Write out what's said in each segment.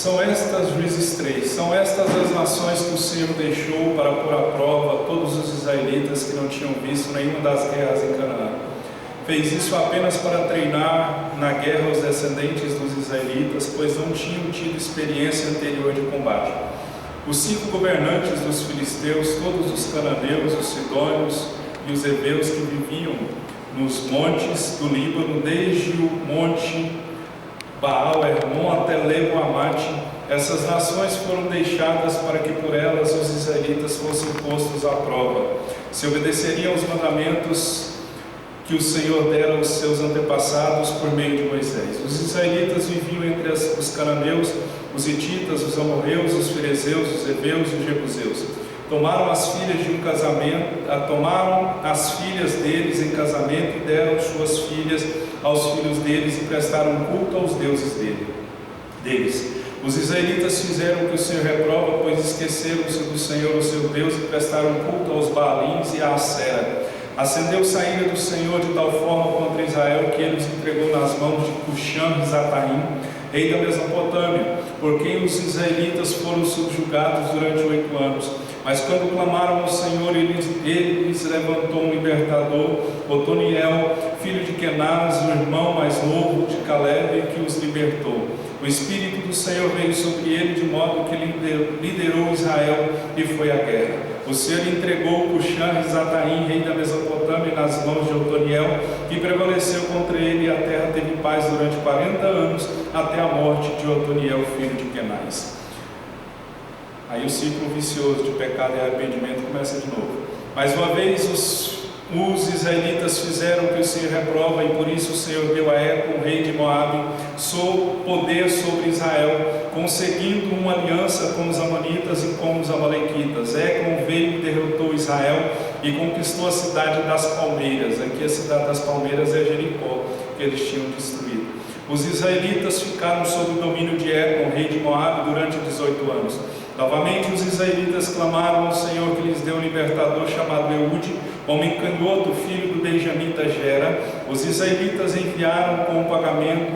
São estas, Juízes 3, são estas as nações que o Senhor deixou para pôr à prova todos os israelitas que não tinham visto nenhuma das guerras em Canaã. Fez isso apenas para treinar na guerra os descendentes dos israelitas, pois não tinham tido experiência anterior de combate. Os 5 governantes dos filisteus, todos os cananeus, os sidônios e os heveus que viviam nos montes do Líbano, desde o monte Baal-Hermon até Lebo-Amate, essas nações foram deixadas para que por elas os israelitas fossem postos à prova, se obedeceriam aos mandamentos que o Senhor dera aos seus antepassados por meio de Moisés. Os israelitas viviam entre os cananeus, os hititas, os amorreus, os ferezeus, os heveus e os jebuseus. Tomaram as filhas deles em casamento e deram suas filhas aos filhos deles e prestaram culto aos deuses deles. Os israelitas fizeram o que o Senhor reprova, pois esqueceram-se do Senhor, o seu Deus, e prestaram culto aos Baalins e à Acera. Acendeu-se a ira do Senhor de tal forma contra Israel que ele os entregou nas mãos de Cuxã-Risataim, rei da Mesopotâmia, por quem os israelitas foram subjugados durante 8 anos. Mas quando clamaram ao Senhor, ele lhes levantou um libertador, Otoniel, filho de Kenaz, o irmão mais novo de Caleb, que os libertou. O Espírito do Senhor veio sobre ele, de modo que ele liderou Israel e foi à guerra. O Senhor entregou Cuxã-Risataim, rei da Mesopotâmia, nas mãos de Otoniel, que prevaleceu contra ele, e a terra teve paz durante 40 anos, até a morte de Otoniel, filho de Kenaz. Aí o ciclo vicioso de pecado e arrependimento começa de novo. Mais uma vez os israelitas fizeram o que o Senhor reprova, e por isso o Senhor deu a Ecrom, rei de Moabe, poder sobre Israel, conseguindo uma aliança com os amonitas e com os amalequitas. Ecrom veio e derrotou Israel e conquistou a cidade das palmeiras. Aqui a cidade das palmeiras é Jericó, que eles tinham destruído. Os israelitas ficaram sob o domínio de Ecrom, rei de Moabe, durante 18 anos. Novamente os israelitas clamaram ao Senhor, que lhes deu um libertador chamado Eude, homem canhoto, filho do benjamita Gera. Os israelitas o enviaram com pagamento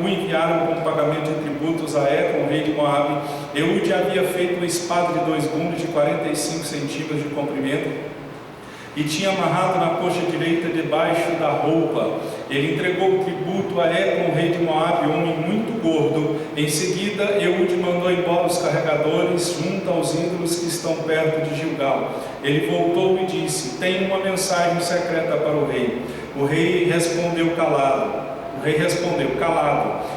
de tributos a Ecrom, rei de Moabe. Eude havia feito uma espada de 2 gumes de 45 centímetros de comprimento e tinha amarrado na coxa direita debaixo da roupa. Ele entregou o tributo a Ecrom, rei de Moabe, homem muito gordo. Em seguida, Eude mandou embora os carregadores junto aos ídolos que estão perto de Gilgal. Ele voltou e disse: tenho uma mensagem secreta para o rei. O rei respondeu calado,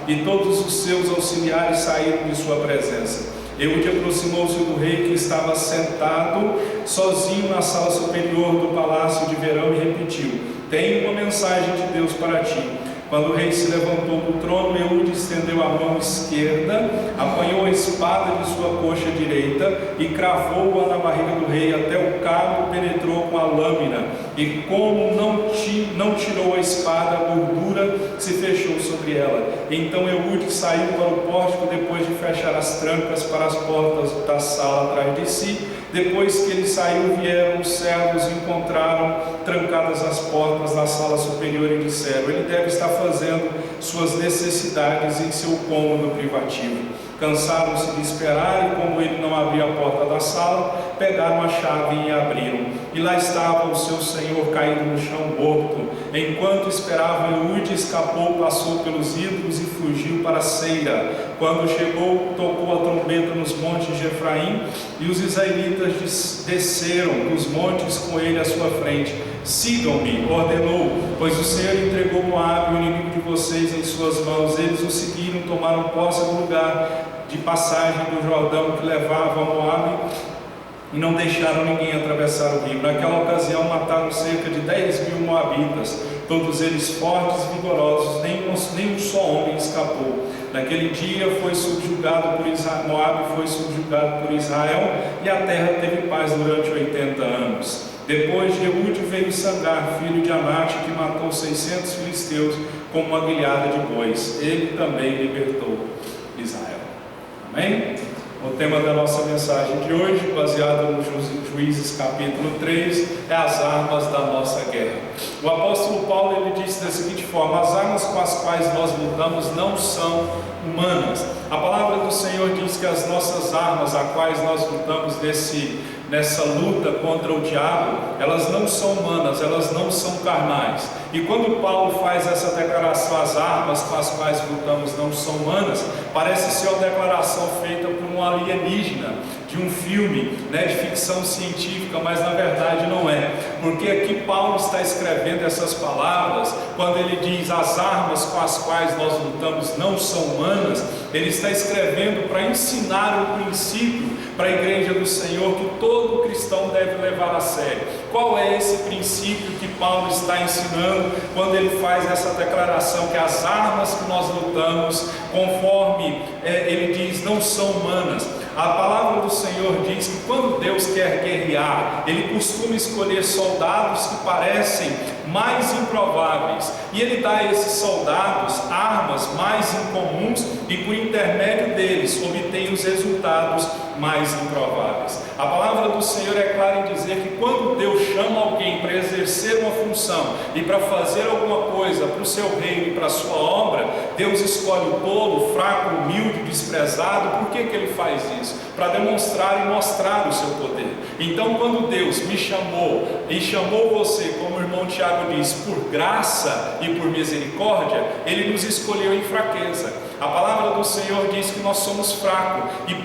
e todos os seus auxiliares saíram de sua presença. Eude aproximou-se do rei, que estava sentado sozinho na sala superior do palácio de verão, e repetiu: tenho uma mensagem de Deus para ti. Quando o rei se levantou do trono, Eude estendeu a mão esquerda, apanhou a espada de sua coxa direita e cravou-a na barriga do rei, até o cabo penetrou com a lâmina, e como não tirou a espada, a gordura se fechou sobre ela. Então Eude saiu para o pórtico, depois de fechar as trancas para as portas da sala atrás de si. Depois que ele saiu, vieram os servos e encontraram trancadas as portas da sala superior e disseram: ele deve estar fazendo suas necessidades em seu cômodo privativo. Cansaram-se de esperar, e como ele não abria a porta da sala, pegaram a chave e abriram. E lá estava o seu senhor caído no chão morto. Enquanto esperava, Eude escapou, passou pelos ídolos e fugiu para Seira. Quando chegou, tocou a trombeta nos montes de Efraim, e os israelitas desceram dos montes com ele à sua frente. Sigam-me, ordenou, pois o Senhor entregou Moabe, o inimigo de vocês, em suas mãos. Eles o seguiram, tomaram posse do lugar de passagem do Jordão que levava a Moabe, e não deixaram ninguém atravessar o rio. Naquela ocasião mataram cerca de 10.000 moabitas, todos eles fortes e vigorosos, nem um só homem escapou. Naquele dia Moabe foi subjugado por Israel, e a terra teve paz durante 80 anos. Depois de Eude veio Sangar, filho de Anate, que matou 600 filisteus com uma guilhada de bois. Ele também libertou Israel. Amém? O tema da nossa mensagem de hoje, baseado no Juízes capítulo 3, é as armas da nossa guerra. O apóstolo Paulo, ele disse da seguinte forma: as armas com as quais nós lutamos não são humanas. A palavra do Senhor diz que as nossas armas, a quais nós lutamos nessa luta contra o diabo, elas não são humanas, elas não são carnais. E quando Paulo faz essa declaração, as armas com as quais lutamos não são humanas, parece ser uma declaração feita por um alienígena de um filme, de ficção científica, mas na verdade não é, porque aqui Paulo está escrevendo essas palavras, quando ele diz as armas com as quais nós lutamos não são humanas, ele está escrevendo para ensinar o princípio para a igreja do Senhor que todo cristão deve levar a sério. Qual é esse princípio que Paulo está ensinando quando ele faz essa declaração que as armas que nós lutamos, conforme ele diz, não são humanas? A palavra do Senhor diz que quando Deus quer guerrear, Ele costuma escolher soldados que parecem mais improváveis, e Ele dá a esses soldados armas mais incomuns, e por intermédio deles obtém os resultados mais improváveis. A palavra do Senhor é clara em dizer que quando Deus chama alguém para exercer uma função e para fazer alguma coisa para o seu reino e para a sua obra, Deus escolhe o tolo, o fraco, o humilde, o desprezado. Por que Ele faz isso? Para demonstrar e mostrar o seu poder. Então, quando Deus me chamou e chamou você, como o irmão Tiago diz, por graça e por misericórdia, Ele nos escolheu em fraqueza. A palavra do Senhor diz que nós somos fracos, e o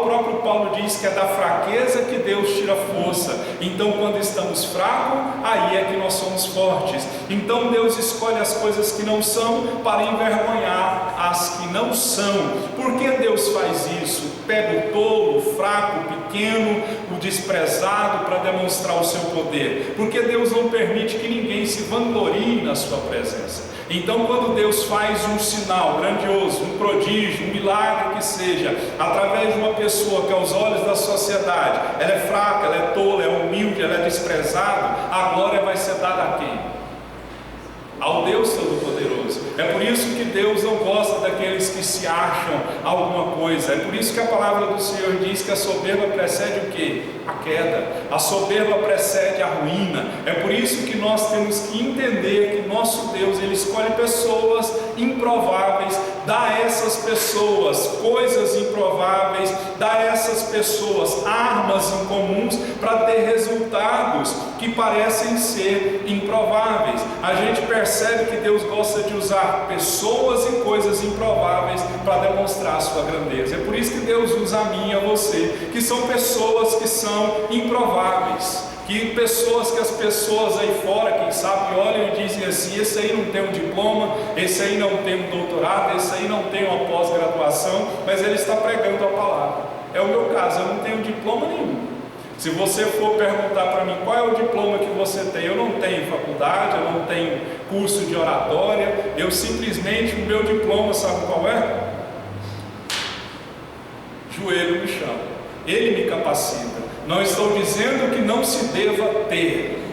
próprio Paulo diz que é da fraqueza que Deus tira força. Então, quando estamos fracos, aí é que nós somos fortes. Então Deus escolhe as coisas que não são para envergonhar as que não são. Por que Deus faz isso? Pega o tolo, o fraco, o pequeno, o desprezado, para demonstrar o seu poder. Porque Deus não permite que ninguém se vanglorie na sua presença. Então, quando Deus faz um sinal grandioso, um prodígio, um milagre que seja, através de uma pessoa que aos olhos da sociedade, ela é fraca, ela é tola, ela é humilde, ela é desprezada, a glória vai ser dada a quem? Ao Deus Todo-Poderoso. É por isso que Deus não gosta daqueles que se acham alguma coisa. É por isso que a palavra do Senhor diz que a soberba precede o quê? A queda. A soberba precede a ruína. É por isso que nós temos que entender que nosso Deus, Ele escolhe pessoas improváveis, dá a essas pessoas coisas improváveis, dá a essas pessoas armas incomuns para ter resultados que parecem ser improváveis. A gente percebe que Deus gosta de usar pessoas e coisas improváveis para demonstrar a sua grandeza. É por isso que Deus usa a mim e a você, que são pessoas que são improváveis, que as pessoas aí fora, quem sabe, olham e dizem assim: esse aí não tem um diploma, esse aí não tem um doutorado, esse aí não tem uma pós-graduação, mas ele está pregando a palavra. É o meu caso, eu não tenho diploma nenhum. Se você for perguntar para mim qual é o diploma que você tem, eu não tenho faculdade, eu não tenho curso de oratória, eu simplesmente, o meu diploma, sabe qual é? Joelho no chão. Ele me capacita. Não estou dizendo que não se deva ter.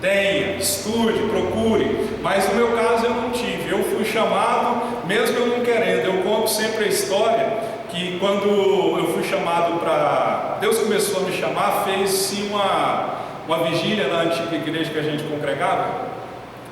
Tenha, estude, procure, mas no meu caso eu não tive. Eu fui chamado, mesmo eu não querendo. Eu conto sempre a história que quando eu fui chamado para... Deus começou a me chamar, fez-se uma vigília na antiga igreja que a gente congregava,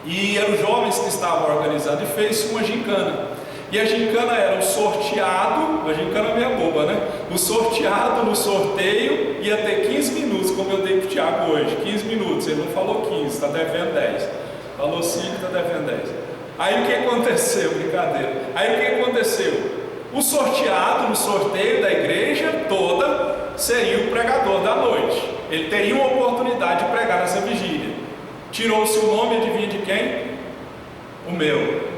e eram jovens que estavam organizados, e fez-se uma gincana. E a gincana era o sorteado, a gincana meio boba, né? O sorteado no sorteio ia ter 15 minutos, como eu dei para o Tiago hoje, 15 minutos, ele não falou 15, está devendo 10, falou 5, está devendo 10. Aí o que aconteceu? Brincadeira. Aí o que aconteceu? O sorteado no sorteio da igreja toda seria o pregador da noite. Ele teria uma oportunidade de pregar nessa vigília. Tirou-se o nome, adivinha de quem? O meu.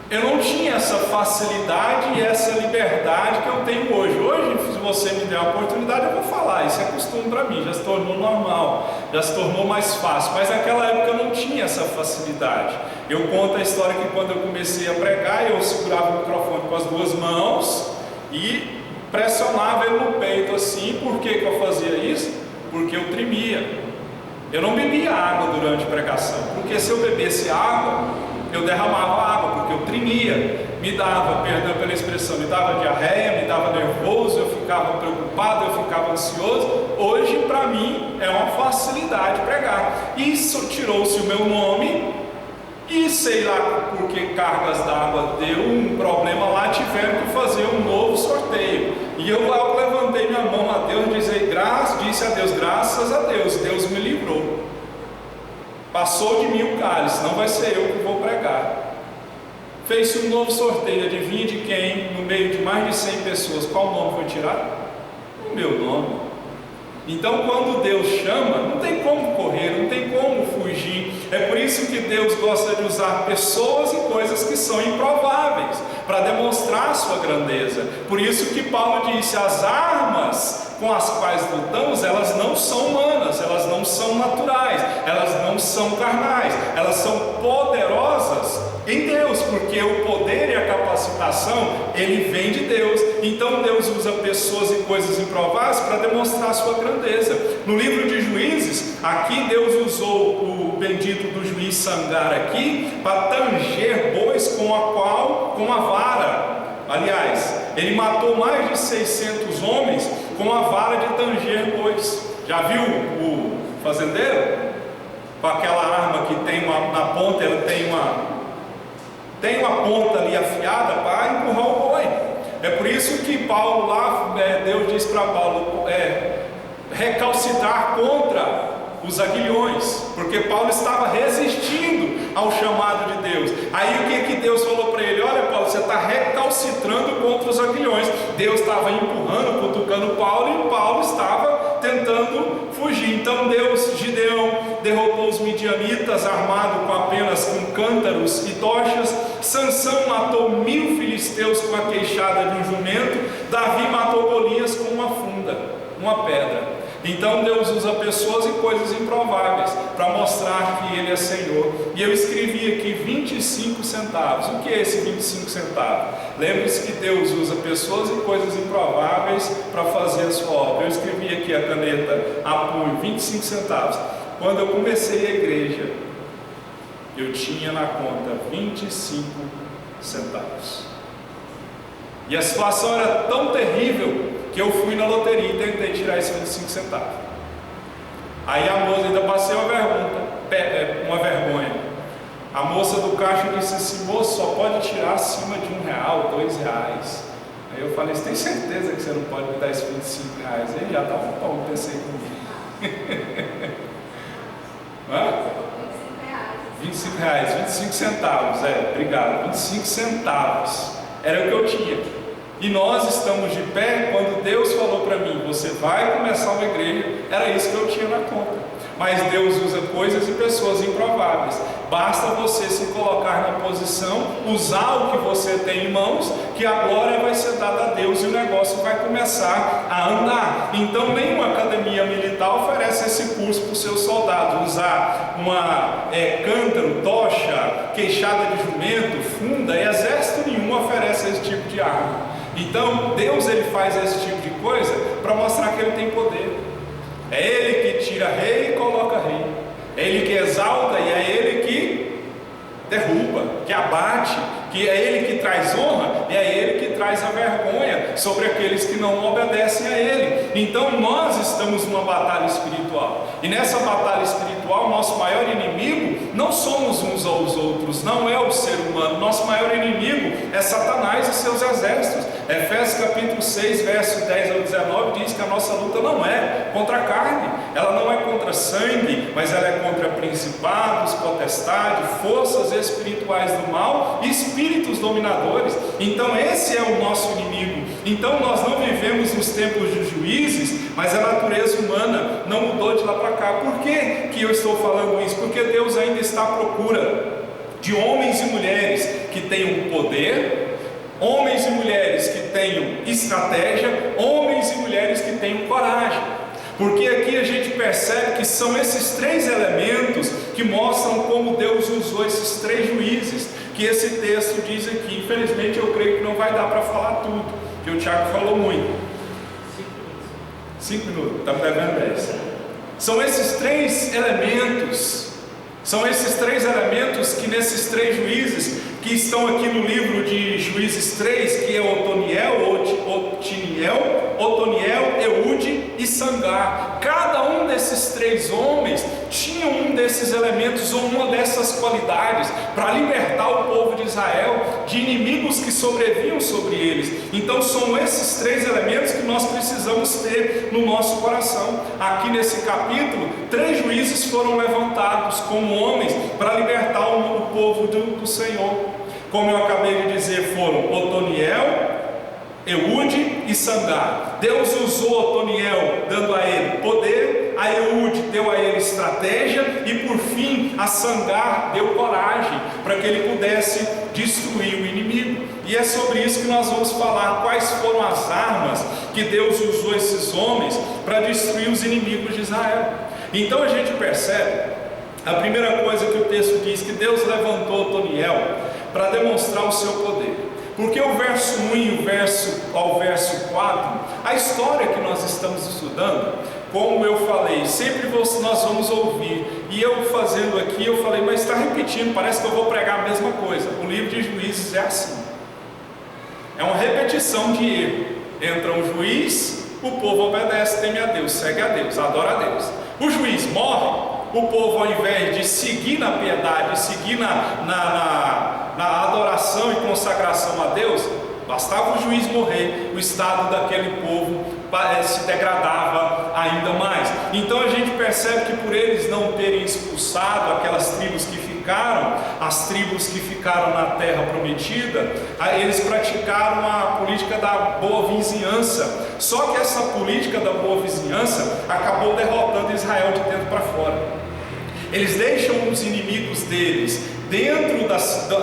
Eu não tinha essa facilidade e essa liberdade que eu tenho hoje. Hoje, se você me der a oportunidade, eu vou falar. Isso é costume para mim, já se tornou normal, já se tornou mais fácil. Mas naquela época eu não tinha essa facilidade. Eu conto a história que quando eu comecei a pregar, eu segurava o microfone com as duas mãos e pressionava ele no peito assim. Por que eu fazia isso? Porque eu tremia. Eu não bebia água durante a pregação, porque se eu bebesse água, eu derramava água, porque eu tremia, me dava, perdão pela expressão, me dava diarreia, me dava nervoso, eu ficava preocupado, eu ficava ansioso. Hoje, para mim, é uma facilidade pregar. Isso tirou-se o meu nome, e sei lá por que cargas d'água deu um problema lá, tiveram que fazer um novo sorteio. E eu logo levantei minha mão a Deus e disse a Deus, graças a Deus, Deus me livrou. Passou de mim o cálice, não vai ser eu que vou pregar. Fez-se um novo sorteio, adivinha de quem? No meio de mais de 100 pessoas, qual nome foi tirado? O meu nome. Então, quando Deus chama, não tem como correr, não tem como fugir. É por isso que Deus gosta de usar pessoas e coisas que são improváveis, para demonstrar a sua grandeza. Por isso que Paulo disse, as armas com as quais lutamos, elas não são humanas, elas não são naturais, elas não são carnais, elas são poderosas em Deus, porque o poder e a capacitação, ele vem de Deus. Então Deus usa pessoas e coisas improváveis para demonstrar a sua grandeza. No livro de Juízes, aqui Deus usou o bendito do juiz Sangar aqui, para tanger bois com a vara. Aliás, ele matou mais de 600 homens com a vara de tanger bois. Já viu o fazendeiro? Com aquela arma que tem na ponta, ela tem uma ponta ali afiada para empurrar o boi. É por isso que Paulo lá, Deus diz para Paulo recalcitrar contra os aguilhões, porque Paulo estava resistindo ao chamado de Deus. Aí o que Deus falou para ele? Olha, Paulo, você está recalcitrando contra os aguilhões. Deus estava empurrando, cutucando Paulo, e Paulo estava tentando fugir. Então Gideão derrotou os midianitas armado apenas com cântaros e tochas. Sansão matou 1000 filisteus com a queixada de um jumento. Davi matou Golias com uma funda, uma pedra. Então Deus usa pessoas e coisas improváveis para mostrar que Ele é Senhor. E eu escrevi aqui 25 centavos. O que é esse 25 centavos? Lembre-se que Deus usa pessoas e coisas improváveis para fazer a sua obra. Eu escrevi aqui a caneta apoio, 25 centavos. Quando eu comecei a igreja, eu tinha na conta 25 centavos. E a situação era tão terrível que eu fui na loteria e tentei tirar esses 25 centavos. Aí a moça, ainda passei uma vergonha. A moça do caixa disse assim, moço, só pode tirar acima de R$1, R$2. Aí eu falei, você tem certeza que você não pode me dar esses R$25? Ele já estava bom, pensei comigo. Hã? R$25, 25 centavos, obrigado, 25 centavos, era o que eu tinha. E nós estamos de pé quando Deus falou para mim, você vai começar uma igreja, era isso que eu tinha na conta. Mas Deus usa coisas e pessoas improváveis. Basta você se colocar na posição, usar o que você tem em mãos, que a glória vai ser dada a Deus e o negócio vai começar a andar. Então nenhuma academia militar oferece esse curso para os seus soldados. Usar cântaro, tocha, queixada de jumento, funda, exército nenhum oferece esse tipo de arma. Então Deus ele faz esse tipo de coisa para mostrar que Ele tem poder. É Ele que tira rei e coloca rei. É Ele que exalta e é Ele que derruba, que abate, que é Ele que traz honra e é Ele que traz a vergonha sobre aqueles que não obedecem a Ele. Então nós estamos numa batalha espiritual, e nessa batalha espiritual nosso maior inimigo não somos uns aos outros, não é o ser humano. Nosso maior inimigo é Satanás e seus exércitos. Efésios capítulo 6, verso 10 ao 19 diz que a nossa luta não é contra a carne, ela não é contra sangue, mas ela é contra principados, potestades, forças espirituais do mal e espíritos dominadores. Então esse é o nosso inimigo. Então nós não vivemos nos tempos de Juízes, mas a natureza humana não mudou de lá para cá. Por que eu estou falando isso? Porque Deus ainda está à procura de homens e mulheres que tenham poder, homens e mulheres que tenham estratégia, homens e mulheres que tenham coragem. Porque aqui a gente percebe que são esses 3 elementos que mostram como Deus usou esses 3 juízes, que esse texto diz aqui. Infelizmente eu creio que não vai dar para falar tudo, que o Tiago falou muito. 5 minutos, está pegando 10. São esses 3 elementos, São esses três elementos que nesses três juízes, que estão aqui no livro de Juízes 3, que é Otoniel, Eude e Sangar. Cada um desses três homens tinha um desses elementos ou uma dessas qualidades para libertar o povo de Israel de inimigos que sobrevinham sobre eles. Então são esses três elementos que nós precisamos ter no nosso coração. Aqui nesse capítulo, 3 juízes foram levantados como homens para libertar o povo do Senhor. Como eu acabei de dizer, foram Otoniel, Eude e Sangar. Deus usou Otoniel dando a ele poder, a Eude deu a ele estratégia e por fim a Sangar deu coragem para que ele pudesse destruir o inimigo. E é sobre isso que nós vamos falar, quais foram as armas que Deus usou esses homens para destruir os inimigos de Israel. Então a gente percebe, a primeira coisa que o texto diz, que Deus levantou Otoniel para demonstrar o seu poder. Porque o verso 1 e ao verso 4, a história que nós estamos estudando, como eu falei, sempre nós vamos ouvir, e eu fazendo aqui, eu falei, mas está repetindo, parece que eu vou pregar a mesma coisa. O livro de Juízes é assim, é uma repetição de erro. Entra um juiz, o povo obedece, teme a Deus, segue a Deus, adora a Deus. O juiz morre, o povo, ao invés de seguir na piedade, seguir na adoração e consagração a Deus, bastava o juiz morrer, o estado daquele povo se degradava ainda mais. Então a gente percebe que por eles não terem expulsado aquelas tribos que ficaram, as tribos que ficaram na terra prometida, eles praticaram a política da boa vizinhança. Só que essa política da boa vizinhança acabou derrotando Israel de dentro para fora. Eles deixam os inimigos deles dentro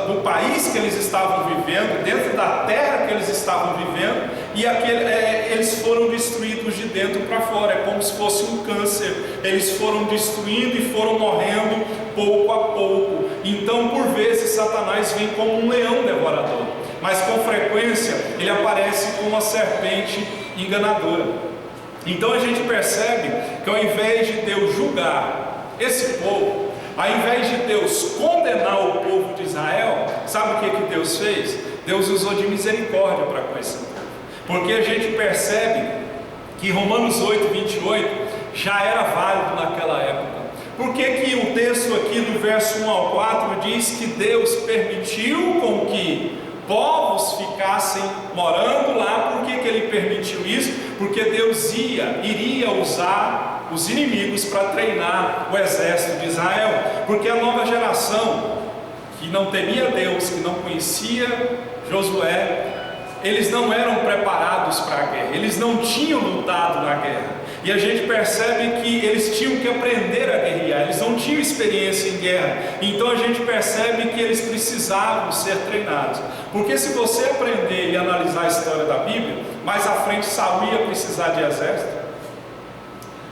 do país que eles estavam vivendo, dentro da terra que eles estavam vivendo, e eles foram destruídos de dentro para fora. É como se fosse um câncer. Eles foram destruindo e foram morrendo pouco a pouco. Então, por vezes, Satanás vem como um leão devorador, mas com frequência ele aparece como uma serpente enganadora. Então a gente percebe que ao invés de Deus julgar esse povo, ao invés de Deus condenar o povo de Israel, sabe o que Deus fez? Deus usou de misericórdia para com esse povo. Porque a gente percebe que Romanos 8, 28 já era válido naquela época. Por que o texto aqui do verso 1 ao 4 diz que Deus permitiu com que povos ficassem morando lá? Por que Ele permitiu isso? Porque Deus iria usar os inimigos para treinar o exército de Israel. Porque a nova geração que não temia Deus, que não conhecia Josué, eles não eram preparados para a guerra, eles não tinham lutado na guerra. E a gente percebe que eles tinham que aprender a guerrear, eles não tinham experiência em guerra. Então a gente percebe que eles precisavam ser treinados. Porque se você aprender e analisar a história da Bíblia, mais à frente Saul ia precisar de exército,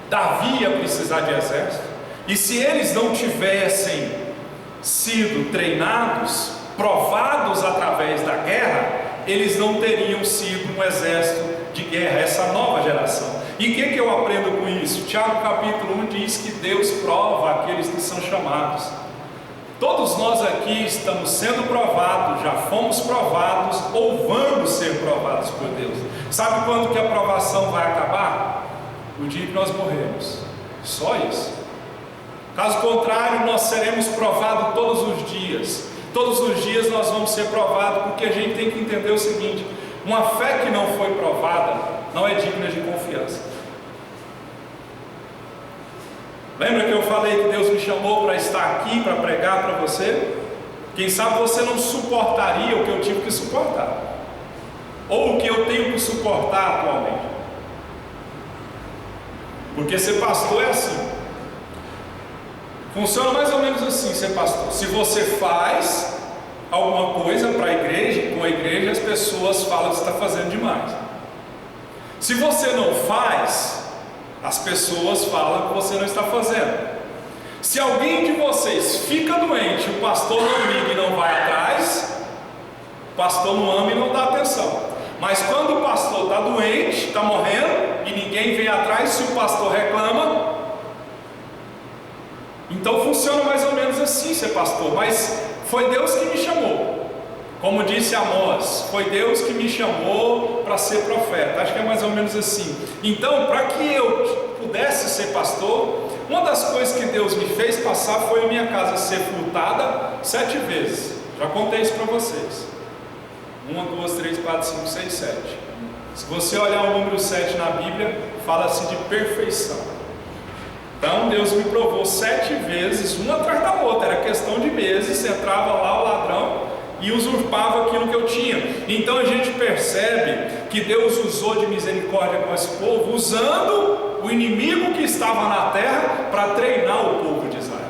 Davi ia precisar de exército. E se eles não tivessem sido treinados, provados através da guerra, eles não teriam sido um exército de guerra, essa nova geração. E o que eu aprendo com isso? Tiago capítulo 1 diz que Deus prova aqueles que são chamados. Todos nós aqui estamos sendo provados, já fomos provados ou vamos ser provados por Deus. Sabe quando que a provação vai acabar? O dia que nós morremos. Só isso. Caso contrário, nós seremos provados todos os dias. Todos os dias nós vamos ser provados, porque a gente tem que entender o seguinte: uma fé que não foi provada não é digna de confiança. Lembra que eu falei que Deus me chamou para estar aqui, para pregar para você? Quem sabe você não suportaria o que eu tive que suportar, ou o que eu tenho que suportar atualmente. Porque ser pastor é assim. Funciona mais ou menos assim, ser pastor. Se você faz alguma coisa para a igreja, com a igreja, as pessoas falam que você está fazendo demais. Se você não faz, as pessoas falam que você não está fazendo. Se alguém de vocês fica doente, o pastor não liga e não vai atrás, o pastor não ama e não dá atenção. Mas quando o pastor está doente, está morrendo, e ninguém vem atrás, se o pastor reclama, Então funciona mais ou menos assim ser pastor, mas foi Deus que me chamou. Como disse Amós, foi Deus que me chamou para ser profeta. Acho que é mais ou menos assim. Então, para que eu pudesse ser pastor, uma das coisas que Deus me fez passar foi a minha casa ser furtada 7 vezes. Já contei isso para vocês. 1, 2, 3, 4, 5, 6, 7. Se você olhar o número 7 na Bíblia, fala-se de perfeição. Então Deus me provou 7 vezes, uma atrás da outra. Era questão de meses. Entrava lá o ladrão e usurpava aquilo que eu tinha. Então a gente percebe que Deus usou de misericórdia com esse povo, usando o inimigo que estava na terra para treinar o povo de Israel.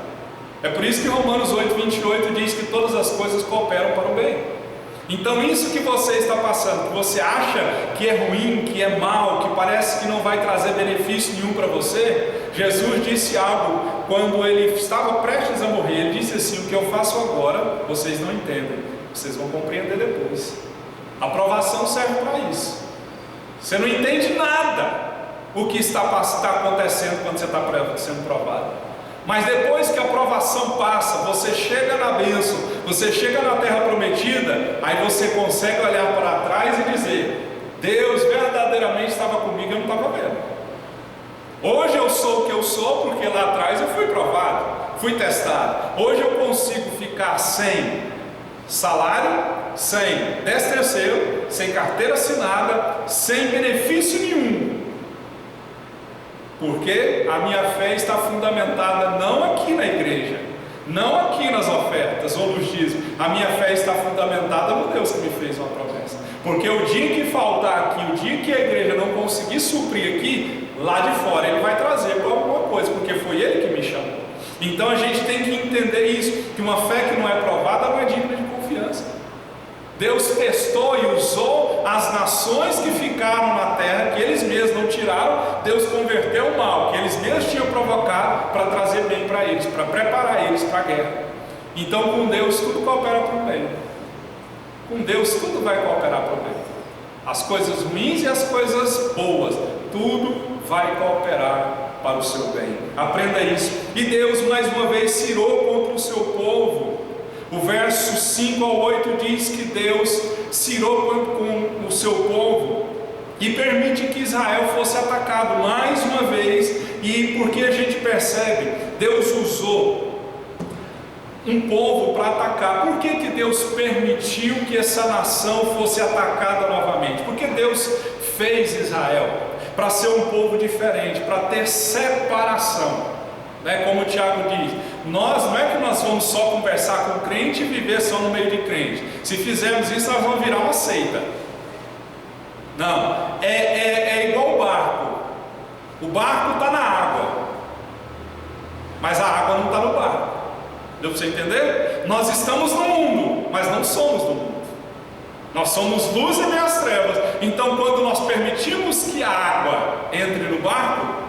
É por isso que Romanos 8, 28 diz que todas as coisas cooperam para o bem. Então isso que você está passando, que você acha que é ruim, que é mal, que parece que não vai trazer benefício nenhum para você, Jesus disse algo quando ele estava prestes a morrer. Ele disse assim: o que eu faço agora vocês não entendem, vocês vão compreender depois. A provação serve para isso. Você não entende nada o que está acontecendo quando você está sendo provado. Mas depois que a provação passa, você chega na bênção, você chega na terra prometida, aí você consegue olhar para trás e dizer: Deus verdadeiramente estava comigo, eu não estava vendo. Hoje eu sou o que eu sou porque lá atrás eu fui provado, fui testado. Hoje eu consigo ficar sem salário, sem 13º, sem carteira assinada, sem benefício nenhum, porque a minha fé está fundamentada não aqui na igreja, não aqui nas ofertas ou nos dízimos. A minha fé está fundamentada no Deus que me fez uma promessa. Porque o dia que faltar aqui, o dia que a igreja não conseguir suprir aqui, lá de fora Ele vai trazer para alguma coisa, porque foi Ele que me chamou. Então a gente tem que entender isso, que uma fé que não é provada não é digna de confiança. Deus testou e usou as nações que ficaram na terra, que eles mesmos não tiraram. Deus converteu o mal que eles mesmos tinham provocado para trazer bem para eles, para preparar eles para a guerra. Então com Deus tudo coopera para o bem. Com Deus tudo vai cooperar para o bem. As coisas ruins e as coisas boas, tudo vai cooperar para o seu bem. Aprenda isso. E Deus mais uma vez se irou contra o seu povo. O verso 5 ao 8 diz que Deus se irou com o seu povo e permite que Israel fosse atacado mais uma vez. E porque a gente percebe, Deus usou um povo para atacar. Por que Deus permitiu que essa nação fosse atacada novamente? Porque Deus fez Israel para ser um povo diferente, para ter separação. Como o Tiago diz, não é que nós vamos só conversar com o crente e viver só no meio de crente. Se fizermos isso, nós vamos virar uma seita. Não, é igual o barco. O barco está na água, mas a água não está no barco. Deu para você entender? Nós estamos no mundo, mas não somos do mundo. Nós somos luz em meias trevas. Então quando nós permitimos que a água entre no barco,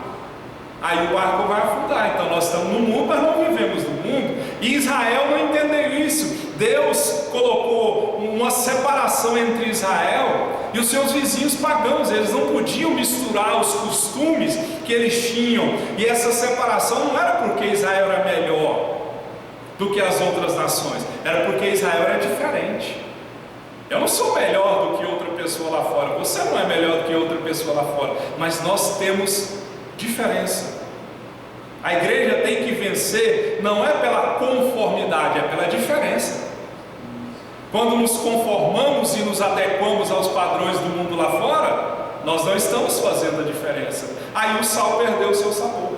aí o barco vai afundar. Então nós estamos no mundo, mas não vivemos no mundo. E Israel não entendeu isso. Deus colocou uma separação entre Israel e os seus vizinhos pagãos. Eles não podiam misturar os costumes que eles tinham. E essa separação não era porque Israel era melhor do que as outras nações, era porque Israel era diferente. Eu não sou melhor do que outra pessoa lá fora, você não é melhor do que outra pessoa lá fora, mas nós temos diferença. A igreja tem que vencer, não é pela conformidade, é pela diferença. Quando nos conformamos e nos adequamos aos padrões do mundo lá fora, nós não estamos fazendo a diferença. Aí o sal perdeu o seu sabor.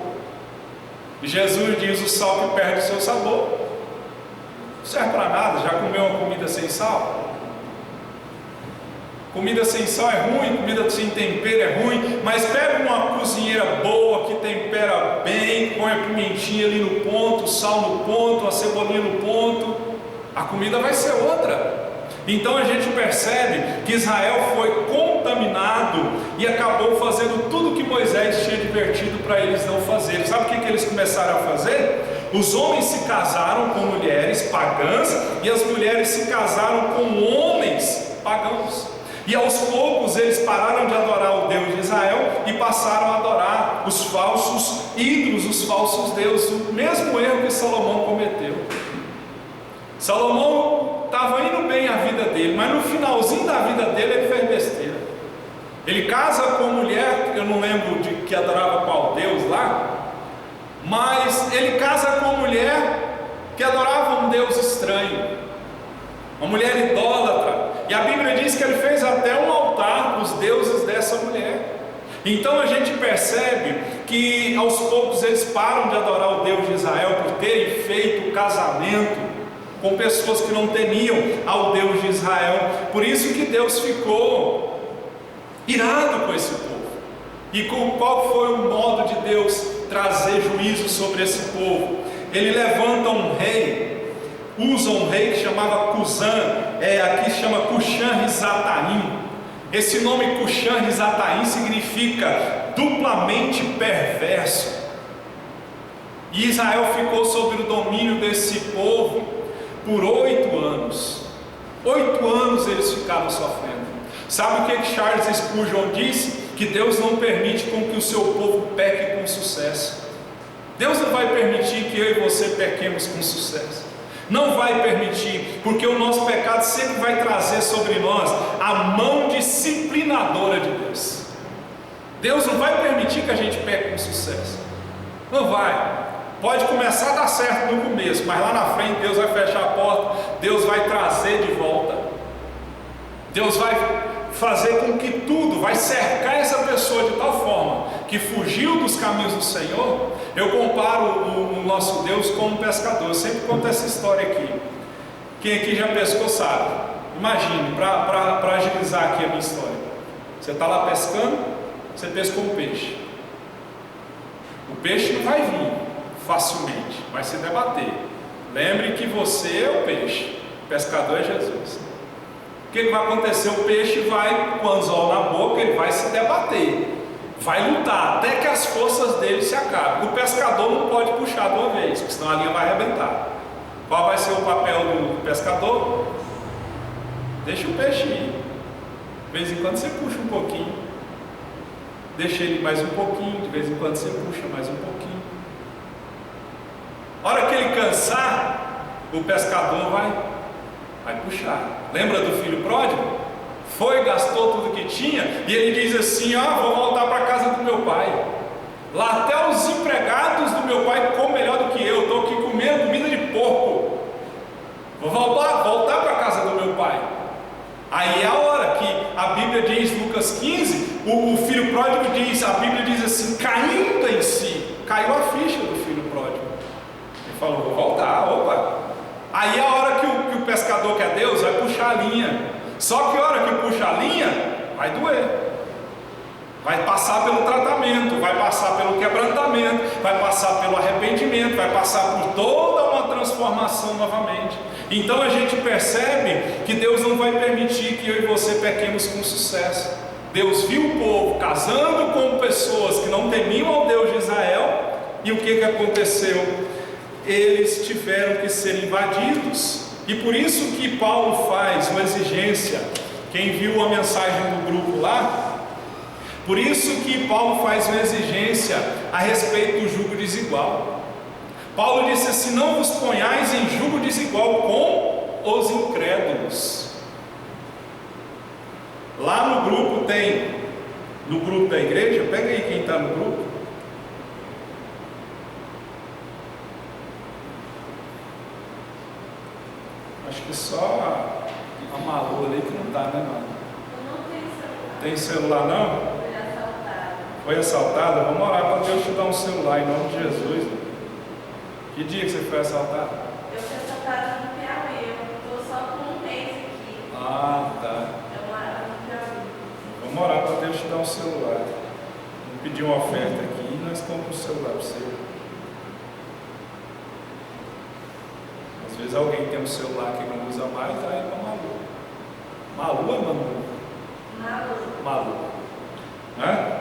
Jesus diz: o sal que perde o seu sabor não serve para nada. Já comeu uma comida sem sal? Comida sem sal é ruim, comida sem tempero é ruim, mas pega uma cozinheira boa que tempera bem, põe a pimentinha ali no ponto, o sal no ponto, a cebolinha no ponto, a comida vai ser outra. Então a gente percebe que Israel foi contaminado e acabou fazendo tudo que Moisés tinha advertido para eles não fazerem. Sabe o que eles começaram a fazer? Os homens se casaram com mulheres pagãs e as mulheres se casaram com homens pagãos. E aos poucos eles pararam de adorar o Deus de Israel e passaram a adorar os falsos ídolos, os falsos deuses. O mesmo erro que Salomão cometeu. Salomão estava indo bem a vida dele, mas no finalzinho da vida dele ele fez besteira. Ele casa com uma mulher, eu não lembro de que adorava qual Deus lá, mas ele casa com uma mulher que adorava um Deus estranho, uma mulher idólatra, e a Bíblia diz que ele fez até um altar para os deuses dessa mulher. Então a gente percebe que aos poucos eles param de adorar o Deus de Israel por terem feito casamento com pessoas que não temiam ao Deus de Israel. Por isso que Deus ficou irado com esse povo. E qual foi o modo de Deus trazer juízo sobre esse povo? Ele levanta um rei, usa um rei que chamava Cusã, aqui chama Cuxã-Risataim. Esse nome Cuxã-Risataim significa duplamente perverso. E Israel ficou sob o domínio desse povo por 8 anos. 8 anos eles ficaram sofrendo. Sabe o que Charles Spurgeon disse? Que Deus não permite com que o seu povo peque com sucesso. Deus não vai permitir que eu e você pequemos com sucesso. Não vai permitir, porque o nosso pecado sempre vai trazer sobre nós a mão disciplinadora de Deus. Deus não vai permitir que a gente peque com sucesso. Não vai. Pode começar a dar certo no começo, mas lá na frente Deus vai fechar a porta, Deus vai trazer de volta. Deus vai fazer com que tudo, vai cercar essa pessoa de tal forma que fugiu dos caminhos do Senhor. Eu comparo o nosso Deus com um pescador. Eu sempre conto essa história aqui. Quem aqui já pescou sabe. Imagine, para agilizar aqui a minha história. Você está lá pescando, você pescou um peixe. O peixe não vai vir facilmente, vai se debater. Lembre que você é o peixe, o pescador é Jesus. O que vai acontecer? O peixe vai, com o anzol na boca, ele vai se debater, vai lutar até que as forças dele se acabem. O pescador não pode puxar de uma vez, porque senão a linha vai arrebentar. Qual vai ser o papel do pescador? Deixa o peixe ir. De vez em quando você puxa um pouquinho, deixa ele mais um pouquinho, de vez em quando você puxa mais um pouquinho. A hora que ele cansar, o pescador vai puxar. Lembra do filho pródigo? Foi, gastou tudo que tinha, e ele diz assim: vou voltar para a casa do meu pai. Lá até os empregados do meu pai comem melhor do que eu. Estou aqui comendo comida de porco. Vou voltar para a casa do meu pai. Aí é a hora que a Bíblia diz, Lucas 15, o filho pródigo diz, a Bíblia diz assim, caindo em si, caiu a ficha do filho pródigo. Ele falou: vou voltar, opa. Aí é a hora que o pescador, que é Deus, vai puxar a linha. Só que a hora que puxa a linha, vai doer. Vai passar pelo tratamento, vai passar pelo quebrantamento, vai passar pelo arrependimento, vai passar por toda uma transformação novamente. Então a gente percebe que Deus não vai permitir que eu e você pequemos com sucesso. Deus viu o povo casando com pessoas que não temiam ao Deus de Israel, e o que aconteceu? Eles tiveram que ser invadidos. E por isso que Paulo faz uma exigência. Quem viu a mensagem do grupo lá, por isso que Paulo faz uma exigência a respeito do jugo desigual. Paulo disse assim: não vos ponhais em jugo desigual com os incrédulos. Lá no grupo tem, no grupo da igreja, pega aí quem está no grupo. Acho que só a Malu ali que não está, né, Malu? Eu não tenho celular. Tem celular não? Foi assaltada. Foi assaltada? Vamos orar para Deus te dar um celular em nome de Jesus. Né? Que dia que você foi assaltada? Eu fui assaltada no Piauí. Eu estou só com um mês aqui. Ah, tá. Eu moro no Piauí. Vamos orar para Deus te dar um celular. Vamos pedir uma oferta aqui e nós compramos um celular para você. Às vezes alguém tem um celular que não usa mais, aí para Malu. Malu é Manu? Malu. Né?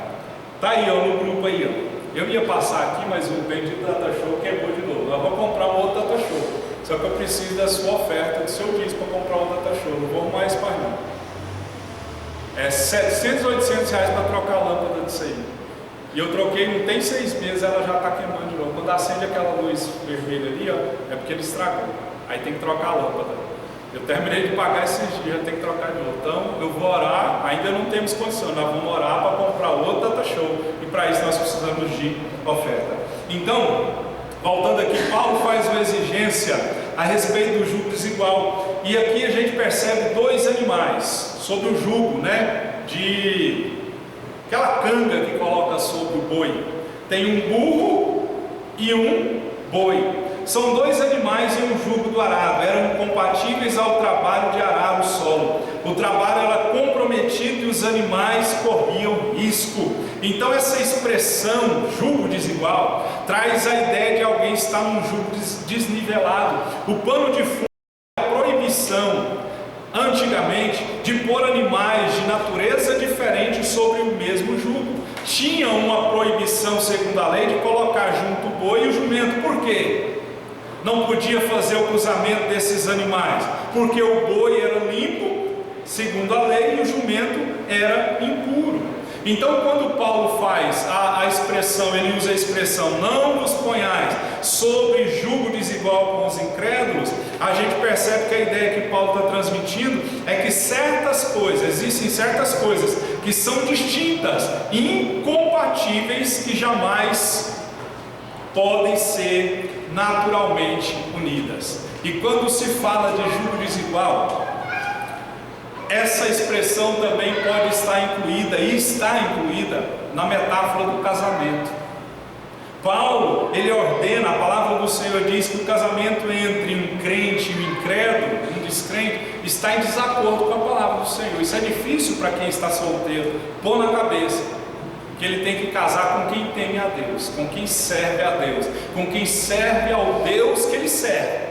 Tá aí, ó, no grupo aí, ó. Eu ia passar aqui, mas o bendito Data Show quebrou de novo. Nós vamos comprar um outro Data Show. Só que eu preciso da sua oferta, do seu dízimo para comprar um Data Show. Não vou arrumar isso mais não. É 700, 800 reais para trocar a lâmpada disso aí. E eu troquei, não tem 6 meses, ela já está queimando de novo. Quando acende aquela luz vermelha ali, ó, é porque ele estragou. Aí tem que trocar a lâmpada. Eu terminei de pagar esses dias, já tem que trocar de novo. Então eu vou orar, ainda não temos condição, nós vamos orar para comprar outro data show. E para isso nós precisamos de oferta. Então, voltando aqui, Paulo faz uma exigência a respeito do jugo desigual. E aqui a gente percebe 2 animais sobre o jugo, né? De aquela canga que coloca sobre o boi. Tem um burro e um boi. São 2 animais em um jugo do arado, eram compatíveis ao trabalho de arar o solo. O trabalho era comprometido e os animais corriam risco. Então essa expressão, jugo desigual, traz a ideia de alguém estar num jugo desnivelado. O pano de fundo é a proibição, antigamente, de pôr animais de natureza diferente sobre o mesmo jugo. Tinha uma proibição, segundo a lei, de colocar junto o boi e o jumento. Por quê? Não podia fazer o cruzamento desses animais, porque o boi era limpo, segundo a lei, e o jumento era impuro. Então, quando Paulo faz a expressão, ele usa a expressão, não vos ponhais sobre jugo desigual com os incrédulos, a gente percebe que a ideia que Paulo está transmitindo é que certas coisas, existem certas coisas que são distintas, incompatíveis, que jamais podem ser naturalmente unidas. E quando se fala de jugo desigual, essa expressão também pode estar incluída, e está incluída, na metáfora do casamento. Paulo, ele ordena, a palavra do Senhor diz que o casamento entre um crente e um incrédulo, um descrente, está em desacordo com a palavra do Senhor. Isso é difícil para quem está solteiro, pôr na cabeça que ele tem que casar com quem teme a Deus, com quem serve a Deus, com quem serve ao Deus que ele serve.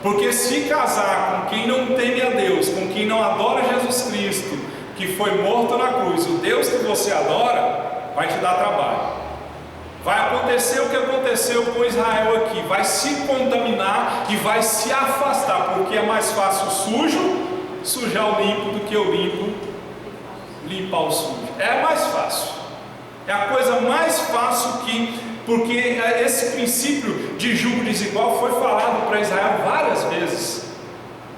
Porque se casar com quem não teme a Deus, com quem não adora Jesus Cristo, que foi morto na cruz, o Deus que você adora, vai te dar trabalho. Vai acontecer o que aconteceu com Israel aqui, vai se contaminar e vai se afastar, porque é mais fácil o sujo sujar o limpo do que o limpo limpar o sujo. É mais fácil. É a coisa mais fácil porque esse princípio de jugo desigual foi falado para Israel várias vezes,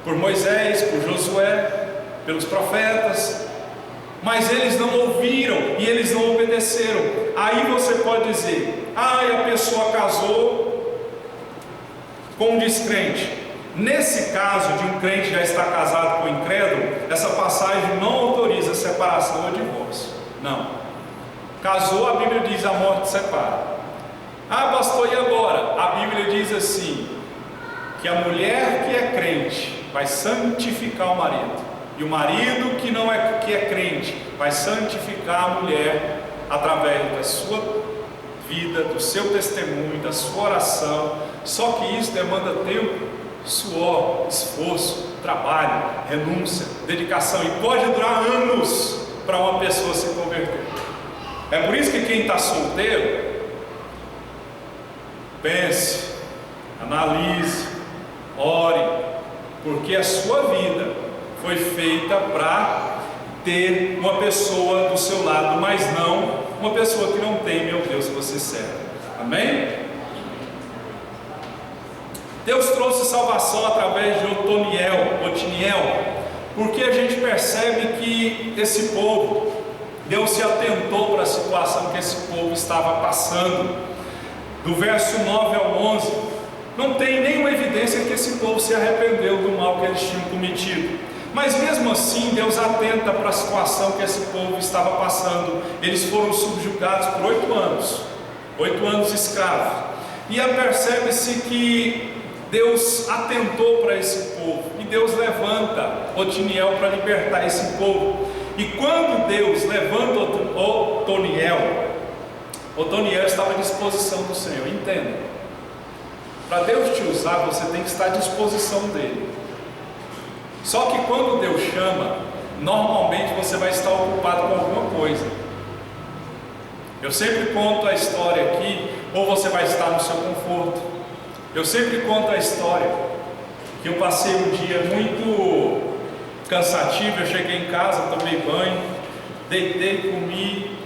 por Moisés, por Josué, pelos profetas, mas eles não ouviram e eles não obedeceram. Aí você pode dizer, a pessoa casou com um descrente. Nesse caso de um crente já estar casado com um incrédulo, essa passagem não autoriza separação ou divórcio. Não. Casou, a Bíblia diz, a morte separa. Pastor, e agora? A Bíblia diz assim, que a mulher que é crente vai santificar o marido, e o marido que é crente vai santificar a mulher através da sua vida, do seu testemunho, da sua oração. Só que isso demanda tempo, suor, esforço, trabalho, renúncia, dedicação, e pode durar anos para uma pessoa se converter. É por isso que quem está solteiro, pense, analise, ore, porque a sua vida foi feita para ter uma pessoa do seu lado, mas não uma pessoa que não teme ao Deus que você serve. Amém? Deus trouxe salvação através de Otiniel, porque a gente percebe que esse povo, Deus se atentou para a situação que esse povo estava passando. Do verso 9 ao 11, não tem nenhuma evidência que esse povo se arrependeu do mal que eles tinham cometido. Mas mesmo assim, Deus atenta para a situação que esse povo estava passando. Eles foram subjugados por 8 anos escravos. E percebe-se que Deus atentou para esse povo, e Deus levanta Otiniel para libertar esse povo. E quando Deus levanta Otoniel estava à disposição do Senhor. Entenda, para Deus te usar, você tem que estar à disposição dele. Só que quando Deus chama, normalmente você vai estar ocupado com alguma coisa. Eu sempre conto a história aqui, ou você vai estar no seu conforto. Eu sempre conto a história que eu passei um dia muito cansativo. Eu cheguei em casa, tomei banho, deitei,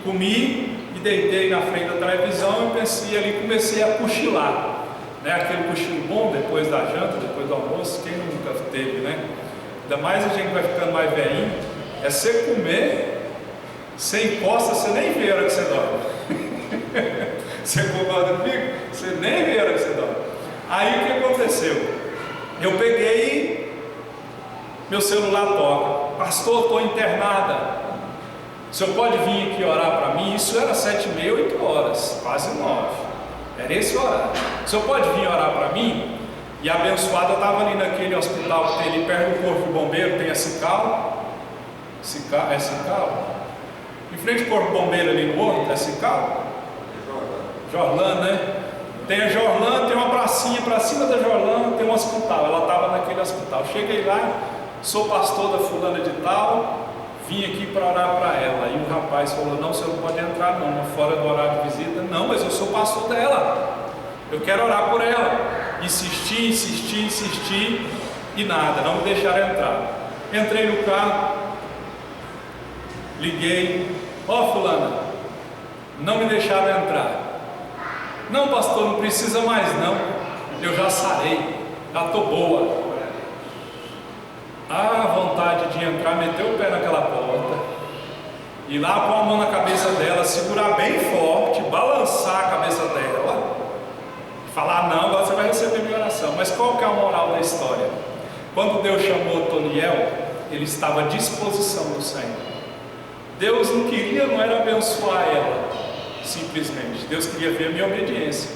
comi e deitei na frente da televisão e pensei ali, comecei a cochilar, né? Aquele cochilo bom depois da janta, depois do almoço, quem nunca teve, né? Ainda mais a gente vai ficando mais velhinho, é você comer, você encosta, você nem vê a hora que você dorme. Você concorda comigo? Você nem vê a hora que você dorme. Aí o que aconteceu? Eu peguei, meu celular toca, pastor, estou internada, o senhor pode vir aqui orar para mim? Isso era 7h30, 8 horas, quase 9, era esse horário. O senhor pode vir orar para mim? E a abençoada estava ali naquele hospital que tem ali perto do corpo de bombeiro, tem a Cical, é Cical? Em frente ao corpo de bombeiro ali no outro, é Cical? Jorlan, né? Tem a Jorlan, tem uma pracinha para cima da Jorlan, tem um hospital. Ela estava naquele hospital. Cheguei lá, sou pastor da fulana de tal, vim aqui para orar para ela. E o rapaz falou: não, você não pode entrar não, fora do horário de visita. Não, mas eu sou pastor dela, eu quero orar por ela. Insisti e nada, não me deixaram entrar. Entrei no carro, liguei: ó, fulana, não me deixaram entrar. Não, pastor, não precisa mais não, eu já sarei, já estou boa. A vontade de entrar, meter o pé naquela porta, ir lá pôr a mão na cabeça dela, segurar bem forte, balançar a cabeça dela, e falar: não, agora você vai receber minha oração. Mas qual que é a moral da história? Quando Deus chamou Otoniel, ele estava à disposição do Senhor. Deus não queria, não era abençoar ela simplesmente, Deus queria ver a minha obediência,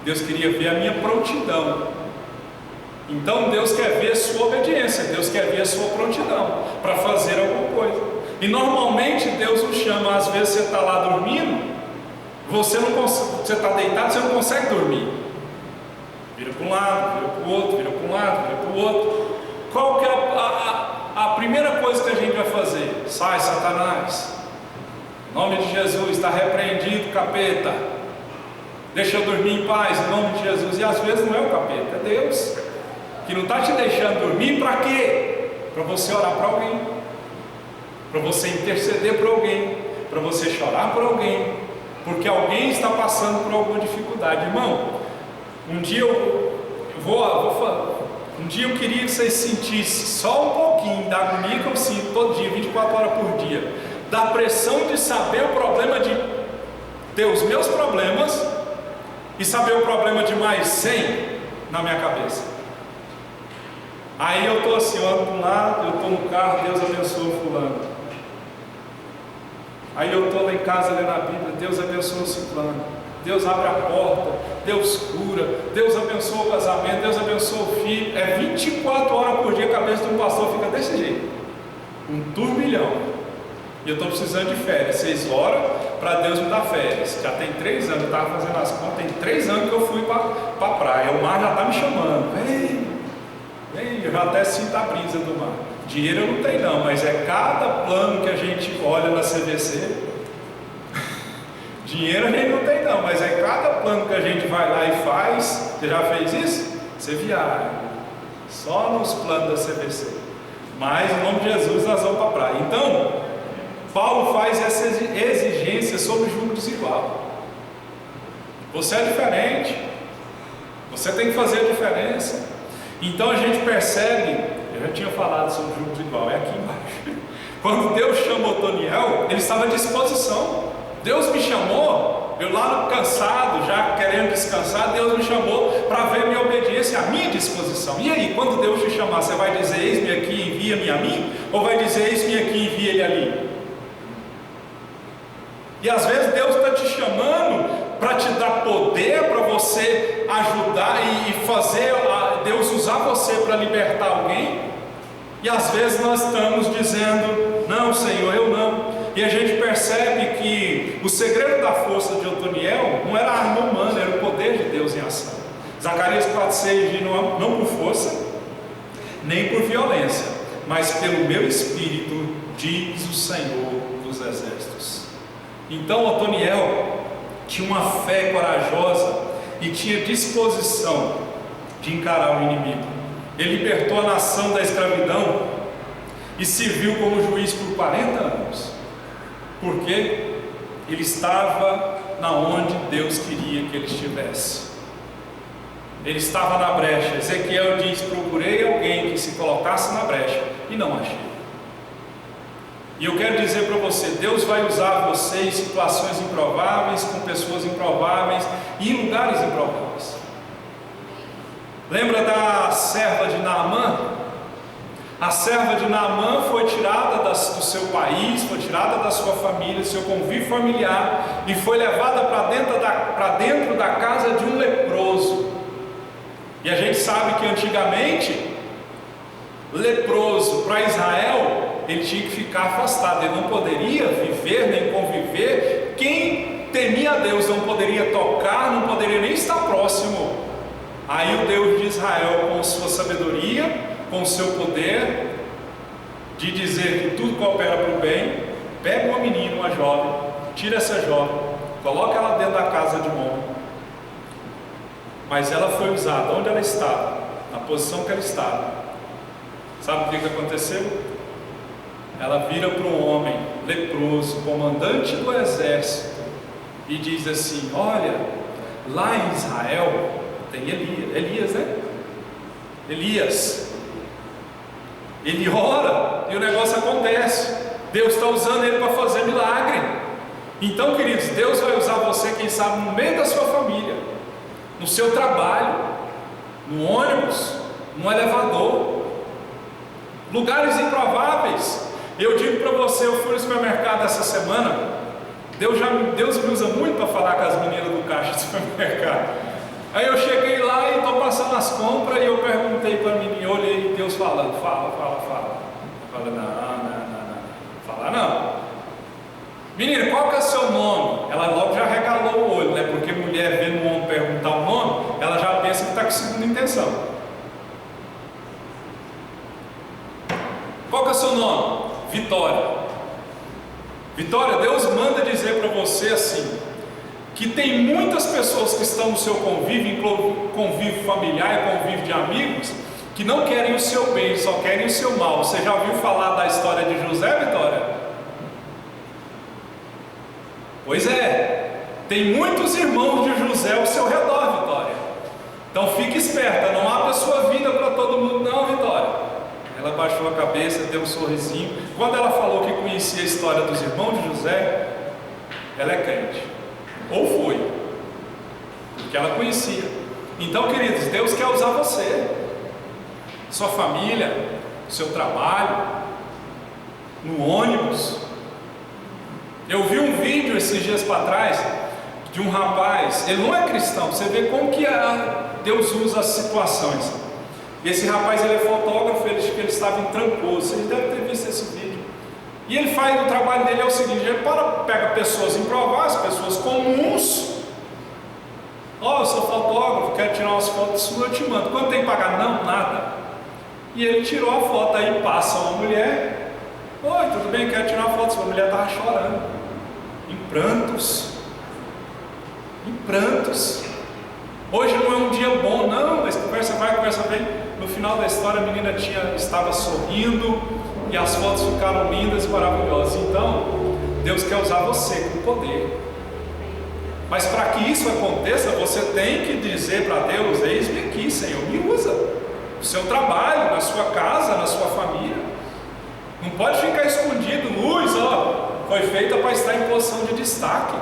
Deus queria ver a minha prontidão. Então Deus quer ver a sua obediência, Deus quer ver a sua prontidão para fazer alguma coisa. E normalmente Deus nos chama, às vezes você está lá dormindo, você está deitado, você não consegue dormir, vira para um lado, vira para o outro, vira para um lado, vira para o outro. Qual que é a primeira coisa que a gente vai fazer? Sai, Satanás, em nome de Jesus, está repreendido, capeta, deixa eu dormir em paz, em nome de Jesus. E às vezes não é o capeta, é Deus que não está te deixando dormir. Para quê? Para você orar para alguém, para você interceder por alguém, para você chorar por alguém, porque alguém está passando por alguma dificuldade. Irmão, um dia um dia eu queria que vocês sentissem só um pouquinho da agonia que eu sinto todo dia, 24 horas por dia, da pressão de saber o problema, de ter os meus problemas e saber o problema de mais 100 na minha cabeça. Aí eu estou assim, olho para um lado, eu estou no carro, Deus abençoa o fulano. Aí eu estou lá em casa lendo a Bíblia, Deus abençoa o ciclano, Deus abre a porta, Deus cura, Deus abençoa o casamento, Deus abençoa o filho. É 24 horas por dia, a cabeça de um pastor fica desse jeito, um turbilhão. E eu estou precisando de férias. Vocês oram para Deus me dar férias. Já tem 3 anos, eu estava fazendo as contas, tem 3 anos que eu fui para a praia, o mar já está me chamando, vem, eu já até sinto a brisa do mar. Dinheiro eu não tenho não, mas é cada plano que a gente olha na CVC. Dinheiro a gente não tem não, mas é cada plano que a gente vai lá e faz. Você já fez isso? Você viaja só nos planos da CVC. Mas em nome de Jesus nós vamos para a praia. Então Paulo faz essa exigência sobre julgo desigual. Você é diferente, você tem que fazer a diferença. Então a gente percebe, eu já tinha falado sobre o julgo desigual, é aqui embaixo. Quando Deus chamou Otoniel, ele estava à disposição. Deus me chamou, eu lá cansado, já querendo descansar, Deus me chamou para ver minha obediência, a minha disposição. E aí, quando Deus te chamar, você vai dizer: eis-me aqui, envia-me a mim? Ou vai dizer: eis-me aqui, envia ele ali? E às vezes Deus está te chamando para te dar poder, para você ajudar e fazer Deus usar você para libertar alguém. E às vezes nós estamos dizendo: não, Senhor, eu não. E a gente percebe que o segredo da força de Otoniel não era a arma humana, era o poder de Deus em ação. Zacarias 4,6 diz: não por força, nem por violência, mas pelo meu espírito, diz o Senhor dos exércitos. Então Otoniel tinha uma fé corajosa e tinha disposição de encarar o inimigo. Ele libertou a nação da escravidão e serviu como juiz por 40 anos. Por quê? ele estava na onde Deus queria que ele estivesse. Ele estava na brecha. Ezequiel diz: procurei alguém que se colocasse na brecha e não achei. E eu quero dizer para você, Deus vai usar você em situações improváveis, com pessoas improváveis e em lugares improváveis. Lembra da serva de Naamã? A serva de Naamã foi tirada do seu país, foi tirada da sua família, do seu convívio familiar, e foi levada para dentro da casa de um leproso. E a gente sabe que antigamente, leproso para Israel, ele tinha que ficar afastado, ele não poderia viver nem conviver. Quem temia a Deus não poderia tocar, não poderia nem estar próximo. Aí o Deus de Israel, com sua sabedoria, com o seu poder de dizer que tudo coopera para o bem, pega uma menina, uma jovem, tira essa jovem, coloca ela dentro da casa de um homem. Mas ela foi usada onde ela estava, na posição que ela estava. Sabe o que aconteceu? Ela vira para um homem leproso, comandante do exército, e diz assim: olha, lá em Israel tem Elias, né? Elias, ele ora e o negócio acontece. Deus está usando ele para fazer milagre. Então, queridos, Deus vai usar você, quem sabe, no meio da sua família, no seu trabalho, no ônibus, no elevador, lugares improváveis. Eu digo para você, eu fui no supermercado essa semana. Deus me usa muito para falar com as meninas do caixa do supermercado. Aí eu cheguei lá e estou passando as compras, e eu perguntei para a menina, eu olhei Deus falando: fala. Fala, não. Fala não. Menina, qual que é o seu nome? Ela logo já regalou o olho, né? Porque mulher vendo um homem perguntar o nome, ela já pensa que está com segunda intenção. Qual que é o seu nome? Vitória. Vitória, Deus manda dizer para você assim, que tem muitas pessoas que estão no seu convívio familiar e convívio de amigos, que não querem o seu bem, só querem o seu mal. Você já ouviu falar da história de José, Vitória? Pois é, tem muitos irmãos de José ao seu redor, Vitória. Então fique esperta, não abra a sua vida para todo mundo não, Vitória. Ela baixou a cabeça, deu um sorrisinho. Quando ela falou que conhecia a história dos irmãos de José, ela é crente. Ou foi, porque ela conhecia. Então, queridos, Deus quer usar você, sua família, seu trabalho, no ônibus. Eu vi um vídeo esses dias para trás de um rapaz, ele não é cristão, você vê como que Deus usa as situações. Esse rapaz, ele é fotógrafo, ele estava em Trancoso, vocês devem ter visto esse vídeo. E ele faz, o trabalho dele é o seguinte: ele pega pessoas improváveis, pessoas comuns. Eu sou fotógrafo, quero tirar umas fotos suas, eu te mando. Quanto tem que pagar? Não, nada. E ele tirou a foto, aí passa uma mulher: oi, tudo bem, quero tirar uma foto. Sua mulher estava chorando, em prantos. Hoje não é um dia bom, não, mas conversa vai, conversa vem. No final da história, a menina estava sorrindo, e as fotos ficaram lindas e maravilhosas. Então, Deus quer usar você com poder. Mas para que isso aconteça, você tem que dizer para Deus: eis-me aqui, Senhor, me usa. No seu trabalho, na sua casa, na sua família. Não pode ficar escondido. Luz, foi feita para estar em posição de destaque.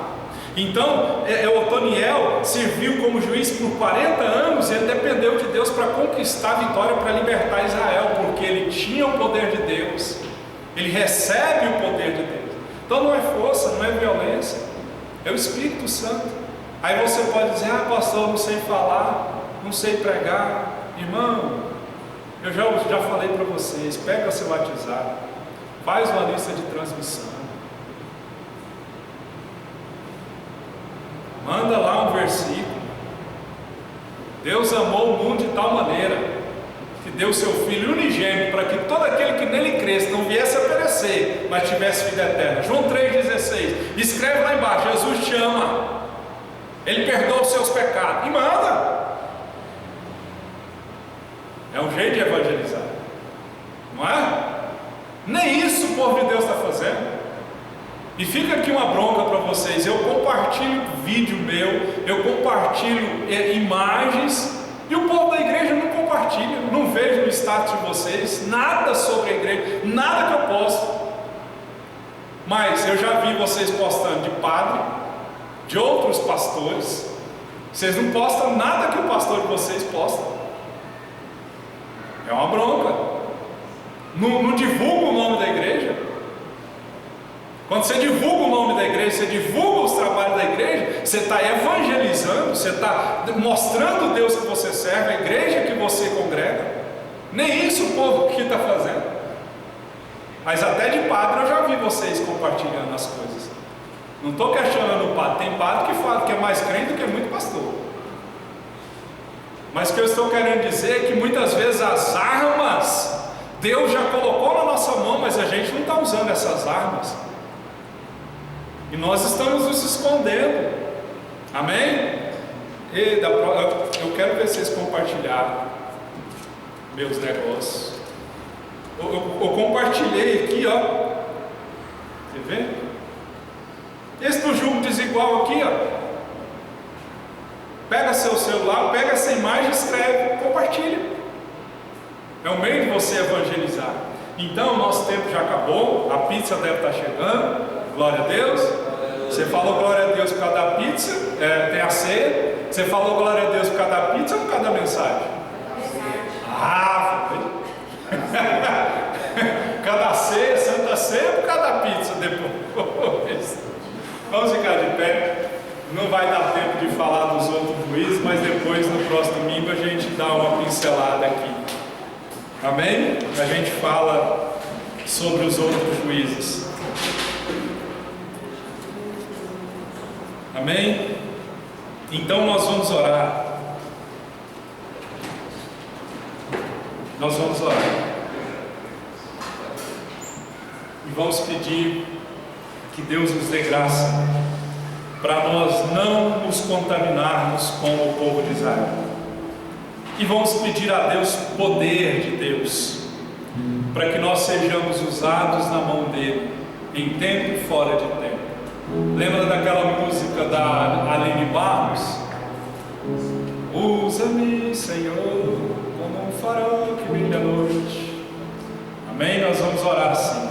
Então, Otoniel serviu como juiz por 40 anos, ele dependeu de Deus para conquistar a vitória, para libertar Israel, porque ele tinha o poder de Deus, ele recebe o poder de Deus. Então não é força, não é violência, é o Espírito Santo. Aí você pode dizer: pastor, não sei falar, não sei pregar. Irmão, eu já falei para vocês, pega seu WhatsApp, faz uma lista de transmissão, manda lá um versículo. Deus amou o mundo de tal maneira que deu seu Filho unigênito, para que todo aquele que nele cresce não viesse a perecer, mas tivesse vida eterna. João 3,16. Escreve lá embaixo: Jesus te ama, Ele perdoa os seus pecados, e manda. É um jeito de evangelizar, não é? Nem isso o povo de Deus está fazendo. E fica aqui uma bronca para vocês: eu compartilho vídeo meu, eu compartilho imagens, e o povo da igreja não compartilha. Não vejo no status de vocês nada sobre a igreja, nada que eu posto. Mas eu já vi vocês postando de padre, de outros pastores. Vocês não postam nada que o pastor de vocês posta. É uma bronca. Não divulga o nome da igreja. Quando você divulga o nome da igreja, você divulga os trabalhos da igreja, você está evangelizando, você está mostrando o Deus que você serve, a igreja que você congrega. Nem isso o povo aqui está fazendo. Mas até de padre eu já vi vocês compartilhando as coisas. Não estou questionando o padre. Tem padre que fala que é mais crente do que muito pastor. Mas o que eu estou querendo dizer é que muitas vezes as armas Deus já colocou na nossa mão, mas a gente não está usando essas armas. E nós estamos nos escondendo. Amém? Eu quero ver vocês compartilharem meus negócios. Eu compartilhei aqui, ó. Quer ver? Esse do jugo desigual aqui, ó. Pega seu celular, pega essa imagem, escreve, compartilha. É o meio de você evangelizar. Então, o nosso tempo já acabou. A pizza deve estar chegando. Glória a Deus. Você falou glória a Deus por causa da pizza, tem a ceia. Você falou glória a Deus por causa da pizza ou por causa da mensagem? Ah, foi. Por causa da ceia, Santa Ceia, ou por causa da pizza depois? Vamos ficar de pé. Não vai dar tempo de falar dos outros juízes, mas depois, no próximo domingo, a gente dá uma pincelada aqui. Amém? A gente fala sobre os outros juízes. Amém? Então nós vamos orar. Nós vamos orar. E vamos pedir que Deus nos dê graça para nós não nos contaminarmos com o povo de Israel. E vamos pedir a Deus poder de Deus, para que nós sejamos usados na mão dele, em tempo e fora de tempo. Lembra daquela música da Aline Barros? Usa-me, Senhor, como um farol que brilha à noite. Amém? Nós vamos orar assim.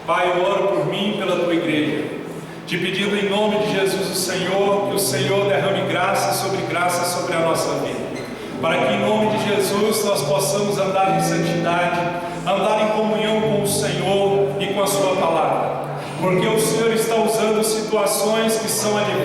Pai, eu oro por mim e pela tua igreja, te pedindo em nome de Jesus o Senhor, que o Senhor derrame graça sobre a nossa vida, para que em nome de Jesus nós possamos andar em santidade, andar em comunhão com o Senhor e com a sua palavra, porque o Senhor está usando situações que são adversas